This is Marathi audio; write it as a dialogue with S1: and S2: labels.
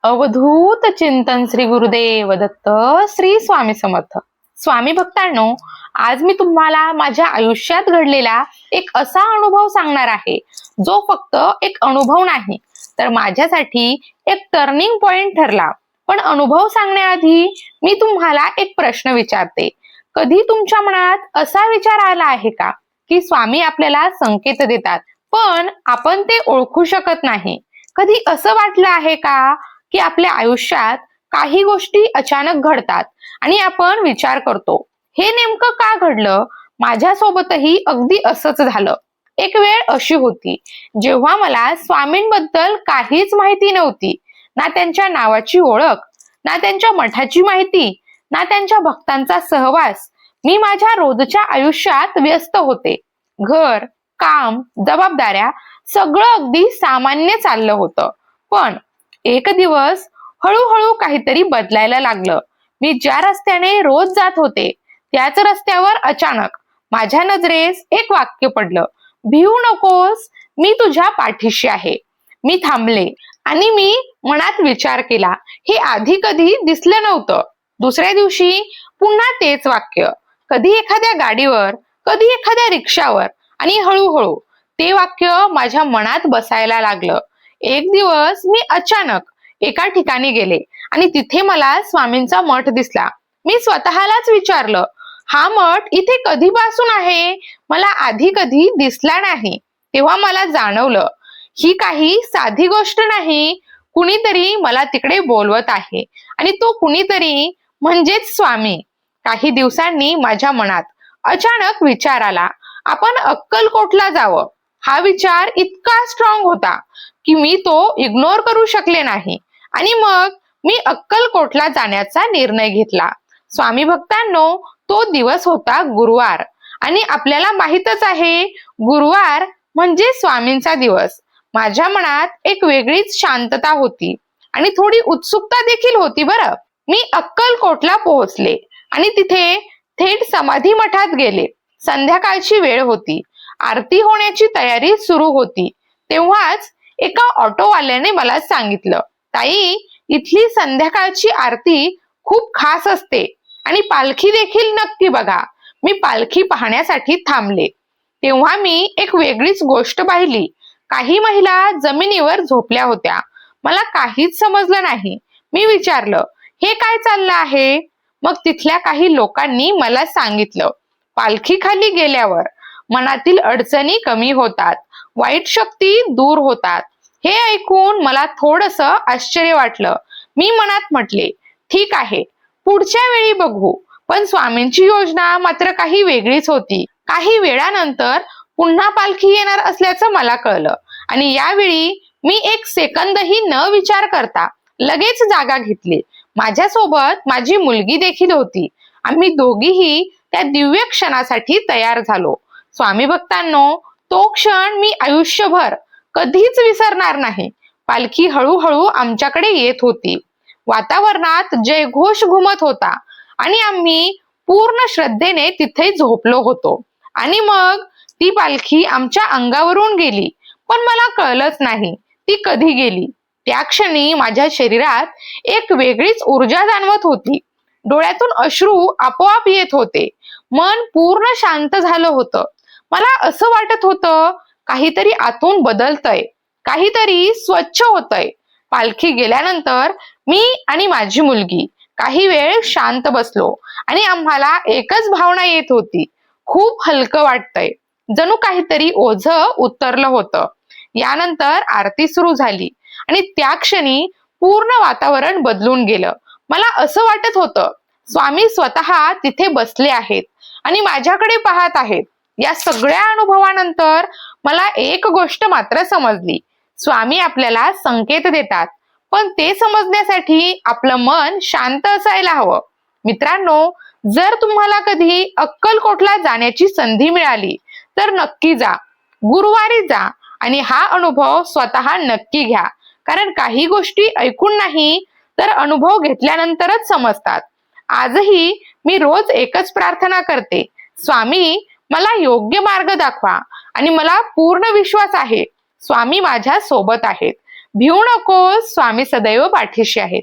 S1: अवधूत चिंतन श्री गुरुदेव दत्त श्री स्वामी समर्थ. स्वामी भक्तांनो, आज मी तुम्हाला माझ्या आयुष्यात घडलेला एक असा अनुभव सांगणार आहे जो फक्त एक अनुभव नाही तर माझ्यासाठी एक टर्निंग पॉइंट ठरला. पण अनुभव सांगण्याआधी मी तुम्हाला एक प्रश्न विचारते. कधी तुमच्या मनात असा विचार आला आहे का की स्वामी आपल्याला संकेत देतात पण आपण ते ओळखू शकत नाही? कधी असं वाटलं आहे का की आपल्या आयुष्यात काही गोष्टी अचानक घडतात आणि आपण विचार करतो, हे नेमकं का घडलं? माझ्यासोबतही अगदी असंच झालं. एक वेळ अशी होती जेव्हा मला स्वामींबद्दल काहीच माहिती नव्हती. ना त्यांच्या नावाची ओळख, ना त्यांच्या मठाची माहिती, ना त्यांच्या भक्तांचा सहवास. मी माझ्या रोजच्या आयुष्यात व्यस्त होते. घर, काम, जबाबदाऱ्या सगळं अगदी सामान्य चाललं होतं. पण एक दिवस हळूहळू काहीतरी बदलायला लागलं. मी ज्या रस्त्याने रोज जात होते त्याच रस्त्यावर अचानक माझ्या नजरेस एक वाक्य पडलं. भिवू नकोस, मी तुझ्या पाठीशी आहे. मी थांबले आणि मी मनात विचार केला, हे आधी कधी दिसलं नव्हतं. दुसऱ्या दिवशी पुन्हा तेच वाक्य, कधी एखाद्या गाडीवर, कधी एखाद्या रिक्षावर, आणि हळूहळू ते वाक्य माझ्या मनात बसायला लागलं. एक दिवस मी अचानक एका ठिकाणी गेले आणि तिथे मला स्वामींचा मठ दिसला. मी स्वतःलाच विचारलं, हा मठ इथे कधीपासून आहे? मला आधी कधी दिसला नाही. तेव्हा मला जाणवलं, ही काही साधी गोष्ट नाही. कुणीतरी मला तिकडे बोलवत आहे आणि तो कुणीतरी म्हणजेच स्वामी. काही दिवसांनी माझ्या मनात अचानक विचार आला, आपण अक्कलकोटला जावं. हा विचार इतका स्ट्रॉंग होता की मी तो इग्नोर करू शकले नाही आणि मग मी अक्कलकोटला जाण्याचा निर्णय घेतला. स्वामी भक्तांनो, तो दिवस होता गुरुवार आणि आपल्याला माहीतच आहे, गुरुवार म्हणजे स्वामींचा दिवस. माझ्या मनात एक वेगळीच शांतता होती आणि थोडी उत्सुकता देखील होती बरं. मी अक्कलकोटला पोहोचले आणि तिथे थेट समाधी मठात गेले. संध्याकाळची वेळ होती. आरती होण्याची तयारी सुरू होती. तेव्हाच एका ऑटोवाल्याने मला सांगितलं, ताई, इथली संध्याकाळची आरती खूप खास असते आणि पालखी देखील नक्की बघा. मी पालखी पाहण्यासाठी थांबले. तेव्हा मी एक वेगळीच गोष्ट पाहिली. काही महिला जमिनीवर झोपल्या होत्या. मला काहीच समजलं नाही. मी विचारलं, हे काय चाललं आहे? मग तिथल्या काही लोकांनी मला सांगितलं, पालखी खाली गेल्यावर मनातील अडचणी कमी होतात, वाईट शक्ती दूर होतात. हे ऐकून मला थोडंसं आश्चर्य वाटलं. मी मनात म्हटले, ठीक आहे, पुढच्या वेळी बघू. पण स्वामींची योजना मात्र काही वेगळीच होती. काही वेळानंतर पुन्हा पालखी येणार असल्याचं मला कळलं आणि यावेळी मी एक सेकंदही न विचार करता लगेच जागा घेतली. माझ्यासोबत माझी मुलगी देखील होती. आम्ही दोघीही त्या दिव्य क्षणासाठी तयार झालो. स्वामी भक्तांनो, तो क्षण मी आयुष्यभर कधीच विसरणार नाही. पालखी हळूहळू आमच्याकडे येत होती. वातावरणात जयघोष घुमत होता आणि आम्ही पूर्ण श्रद्धेने तिथे झोपलो होतो. आणि मग ती पालखी आमच्या अंगावरून गेली, पण मला कळलंच नाही ती कधी गेली. त्या क्षणी माझ्या शरीरात एक वेगळीच ऊर्जा जाणवत होती. डोळ्यातून अश्रू आपोआप येत होते. मन पूर्ण शांत झालं होतं. मला असं वाटत होतं, काहीतरी आतून बदलतंय, काहीतरी स्वच्छ होतंय. पालखी गेल्यानंतर मी आणि माझी मुलगी काही वेळ शांत बसलो आणि आम्हाला एकच भावना येत होती, खूप हलकं वाटतंय, जणू काहीतरी ओझं उतरलं होतं. यानंतर आरती सुरू झाली आणि त्या क्षणी पूर्ण वातावरण बदलून गेलं. मला असं वाटत होतं, स्वामी स्वतः तिथे बसले आहेत आणि माझ्याकडे पाहत आहेत. या सगळ्या अनुभवानंतर मला एक गोष्ट मात्र समजली, स्वामी आपल्याला संकेत देतात, पण ते समजण्यासाठी आपलं मन शांत असायला हवं. मित्रांनो, जर तुम्हाला कधी अक्कलकोटला जाण्याची संधी मिळाली तर नक्की जा. गुरुवारी जा आणि हा अनुभव स्वतः नक्की घ्या. कारण काही गोष्टी ऐकून नाही तर अनुभव घेतल्यानंतरच समजतात. आजही मी रोज एकच प्रार्थना करते, स्वामी, मला योग्य मार्ग दाखवा आणि मला पूर्ण विश्वास आहे, स्वामी माझ्या सोबत आहेत. भिवू नकोस, स्वामी सदैव पाठीशी आहेत.